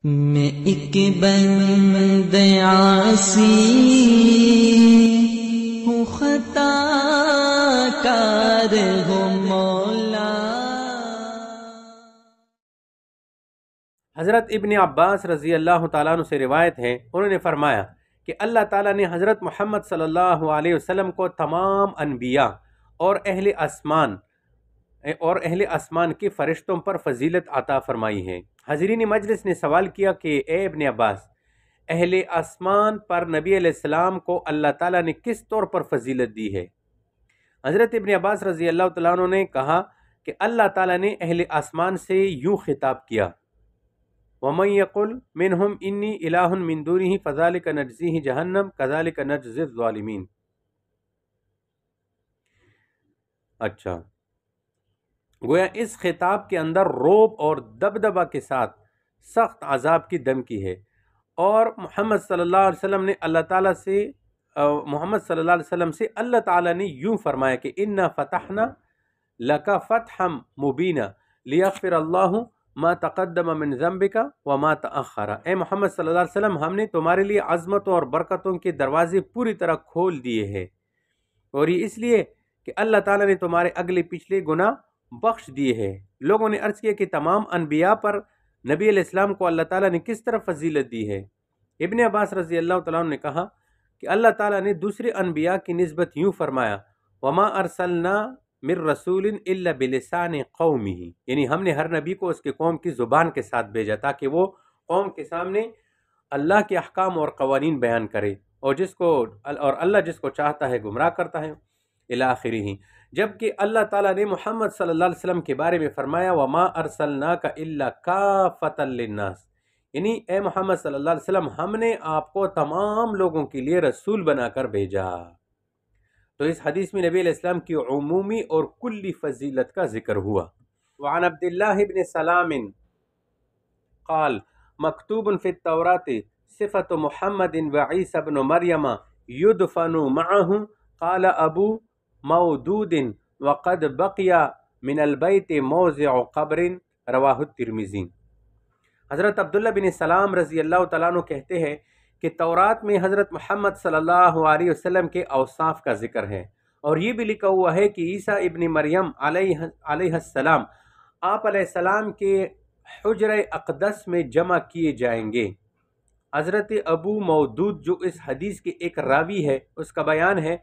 میں ایک بند عاصی ہوں، خطا کار ہوں مولا۔ حضرت ابن عباس رضی اللہ تعالیٰ عنہ سے روایت ہے، انہوں نے فرمایا کہ اللہ تعالیٰ نے حضرت محمد صلی اللہ علیہ وسلم کو تمام انبیاء اور اہل اسمان کے فرشتوں پر فضیلت عطا فرمائی ہے۔ حاضرین مجلس نے سوال کیا کہ اے ابن عباس، اہل آسمان پر نبی علیہ السلام کو اللہ تعالیٰ نے کس طور پر فضیلت دی ہے؟ حضرت ابن عباس رضی اللہ تعالیٰ عنہ نے کہا کہ اللہ تعالیٰ نے اہل آسمان سے یوں خطاب کیا، وَمَن يَقُلْ مِنْهُمْ إِنِّي إِلَٰهٌ مِّن دُونِهِ فَذَلِكَ نَجْزِيهِ جَهَنَّمَ كَذَلِكَ نَجْزِي الظَّالِمِينَ۔ اچھا، گویا اس خطاب کے اندر رعب اور دبدبہ کے ساتھ سخت عذاب کی دھمکی ہے، اور محمد صلی اللہ علیہ وسلم نے اللہ تعالیٰ نے یوں فرمایا کہ اِنَّا فَتَحْنَا لَكَ فَتْحًا مُبِينًا لِيَغْفِرَ اللَّهُ ما تقدم من ذنبک وما تأخر۔ اے محمد صلی اللہ علیہ وسلم، ہم نے تمہارے لیے عظمتوں اور برکتوں کے دروازے پوری طرح کھول دیے ہیں، اور یہ اس لیے کہ اللہ تعالیٰ نے تمہارے اگلے پچھلے گناہ بخش دیے ہیں۔ لوگوں نے عرض کیا کہ تمام انبیاء پر نبی علیہ السلام کو اللہ تعالیٰ نے کس طرح فضیلت دی ہے؟ ابن عباس رضی اللہ تعالیٰ عنہ نے کہا کہ اللہ تعالیٰ نے دوسرے انبیاء کی نسبت یوں فرمایا، وما ارسلنا من رسول الا بلسان قومه، یعنی ہم نے ہر نبی کو اس کے قوم کی زبان کے ساتھ بھیجا تاکہ وہ قوم کے سامنے اللہ کے احکام اور قوانین بیان کرے، اور اللہ جس کو چاہتا ہے گمراہ کرتا ہے الی آخرہ۔ جبکہ اللہ تعالیٰ نے محمد صلی اللہ علیہ وسلم کے بارے میں فرمایا، وما ارسلناک الا کافۃ للناس، یعنی اے محمد صلی اللہ علیہ وسلم، ہم نے آپ کو تمام لوگوں کے لیے رسول بنا کر بھیجا۔ تو اس حدیث میں نبی علیہ السلام کی عمومی اور کلی فضیلت کا ذکر ہوا۔ وعن عبداللہ بن سلام قال مکتوب فی التوراۃ صفت محمد وعیسی بن مریم یدفن معه قال ابو مودود وقد بقی من البیت موضع قبر، رواہ الترمذی۔ حضرت عبداللہ بن سلام رضی اللہ تعالیٰ عنہ کہتے ہیں کہ تورات میں حضرت محمد صلی اللہ علیہ وسلم کے اوصاف کا ذکر ہے، اور یہ بھی لکھا ہوا ہے کہ عیسیٰ ابن مریم علیہ السلام آپ علیہ السلام کے حجرہ اقدس میں جمع کیے جائیں گے۔ حضرت ابو مودود جو اس حدیث کے ایک راوی ہے، اس کا بیان ہے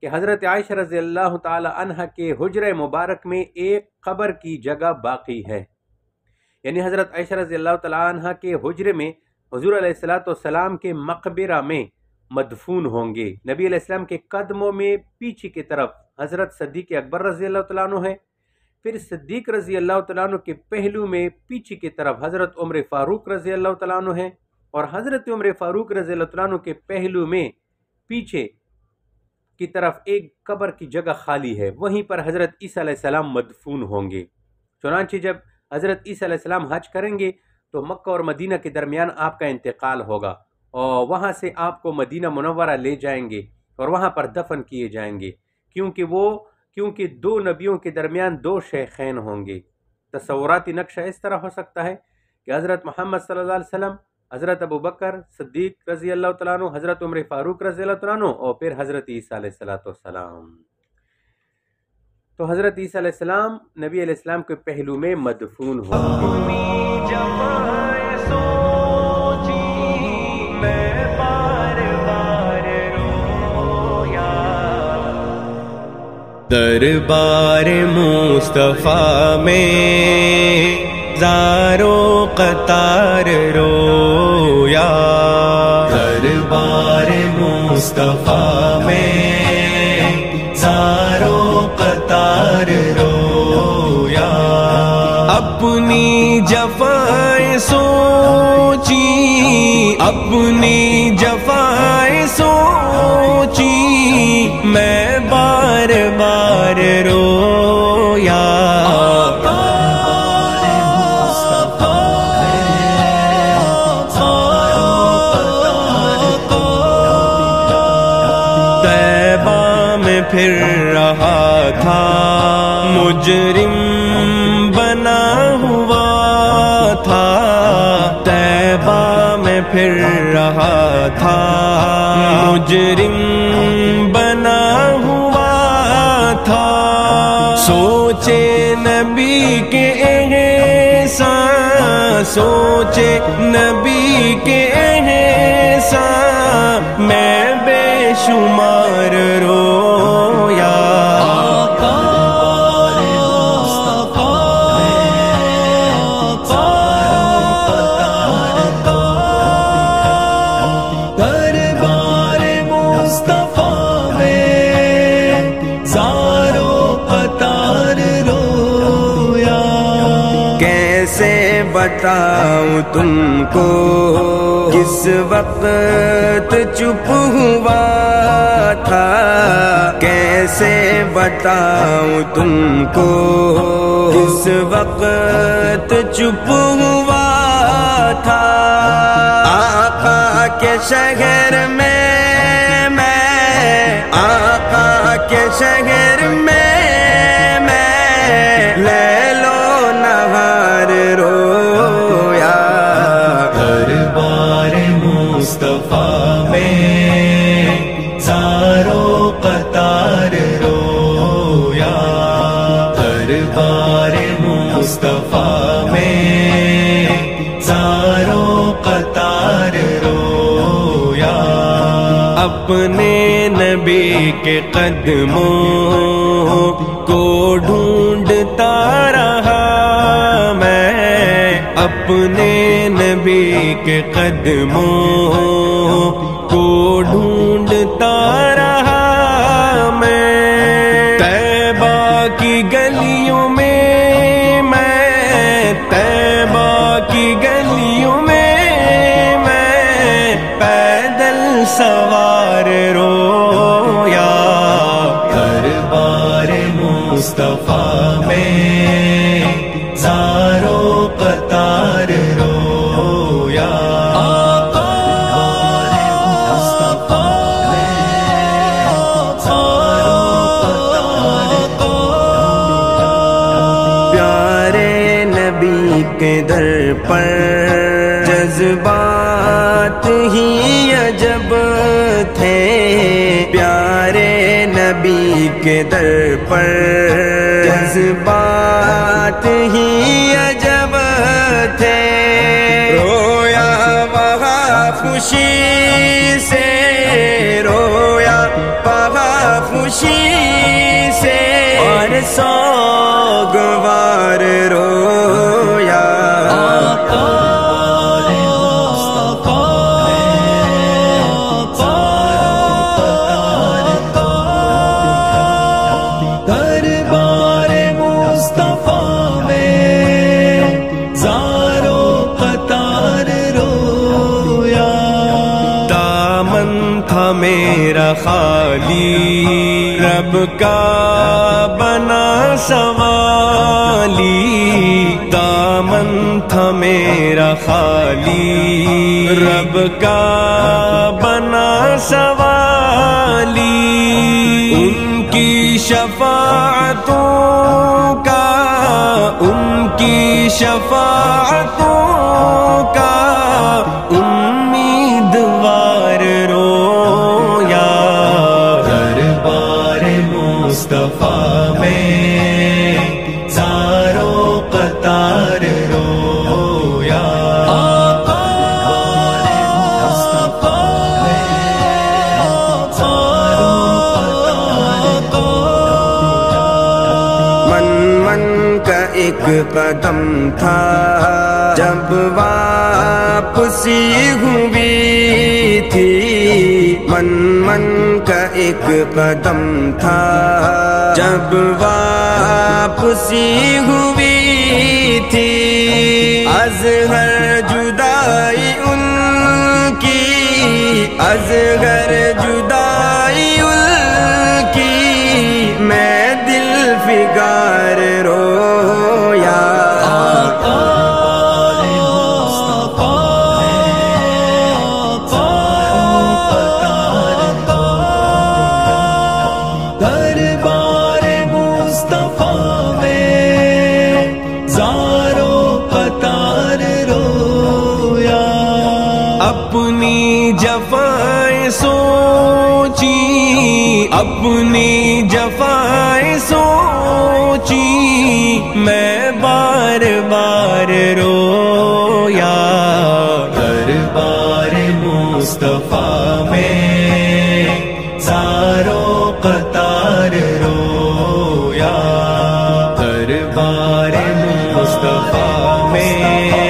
کہ حضرت عائشہ رضی اللہ تعالی عنہ کے حجرہ مبارک میں ایک قبر کی جگہ باقی ہے، یعنی حضرت عائشہ رضی اللہ تعالی عنہ کے حجرے میں حضور علیہ السلام کے مقبرہ میں مدفون ہوں گے۔ نبی علیہ السلام کے قدموں میں پیچھے کی طرف حضرت صدیق اکبر رضی اللہ تعالیٰ عنہ ہے، پھر صدیق رضی اللہ تعالیٰ عنہ کے پہلو میں پیچھے کی طرف حضرت عمر فاروق رضی اللہ تعالیٰ عنہ ہے، اور حضرت عمر فاروق رضی اللہ تعالیٰ عنہ کے پہلو میں پیچھے کی طرف ایک قبر کی جگہ خالی ہے، وہیں پر حضرت عیسیٰ علیہ السلام مدفون ہوں گے۔ چنانچہ جب حضرت عیسیٰ علیہ السلام حج کریں گے تو مکہ اور مدینہ کے درمیان آپ کا انتقال ہوگا، اور وہاں سے آپ کو مدینہ منورہ لے جائیں گے اور وہاں پر دفن کیے جائیں گے، کیونکہ دو نبیوں کے درمیان دو شیخین ہوں گے۔ تصوراتی نقشہ اس طرح ہو سکتا ہے کہ حضرت محمد صلی اللہ علیہ وسلم، حضرت ابو بکر صدیق رضی اللہ تعالیٰ عنہ، حضرت عمر فاروق رضی اللہ تعالیٰ عنہ، اور پھر حضرت عیسیٰ علیہ السلام۔ تو حضرت عیسیٰ علیہ السلام نبی علیہ السلام کے پہلو میں مدفون ہوں گے۔ دربار مصطفیٰ میں زارو قطار رویا، دربار مصطفیٰ میں زارو قطار رویا، اپنی جفائیں سوچی، اپنی جفائیں سوچی، میں بار بار رویا، طیبہ میں پھر رہا تھا مجرم بنا ہوا تھا، طیبہ پھر رہا تھا مجرم بنا ہوا تھا سوچے نبی کے احسان سوچے نبی کے احسان میں بے شمار رویا بتاؤں تم کو کس وقت چپ ہوا تھا کیسے بتاؤں تم کو کس وقت چپ ہوا تھا آقا کے شہر میں آقا کے شہر میں لیل و نہار رویا دربار مصطفیٰ میں زارو قطار رویا دربار مصطفیٰ میں زارو قطار رویا اپنے نبی کے قدموں کو ڈھونڈتا رہا میں اپنے نبی کے قدموں کو ڈھونڈتا رہا میں طیبہ کی گلیوں میں طیبہ کی گلیوں میں پیدل سوار رویا دربار مصطفیٰ میں زارو قطار رویا پیارے نبی کے در پر جذبات ہی عجب تھے پیارے نبی کے در پر جذبات ہی عجب تھے رویا وہاں خوشی سے رویا وہاں خوشی سے اور سوگوار رویا میرا خالی رب کا بنا سوالی دامن تھا میرا خالی رب کا بنا سوالی ان کی شفاعتوں کا ان کی شفاعتوں کا امیدوار رویا دربار مصطفیٰ میں زارو قطار رویا ایک قدم تھا جب واپسی ہوئی تھی من کا ایک قدم تھا جب واپسی ہوئی تھی اصغر جدائی ان کی اصغر جدائی ان کی میں دل فگار رویا دربار مصطفیٰ میں زارو قطار رویا اپنی جفائیں سوچی، اپنی جفائیں سوچی، میں بار بار رویا، دربار مصطفیٰ میں ساروں قطار رویا، دربار مصطفیٰ میں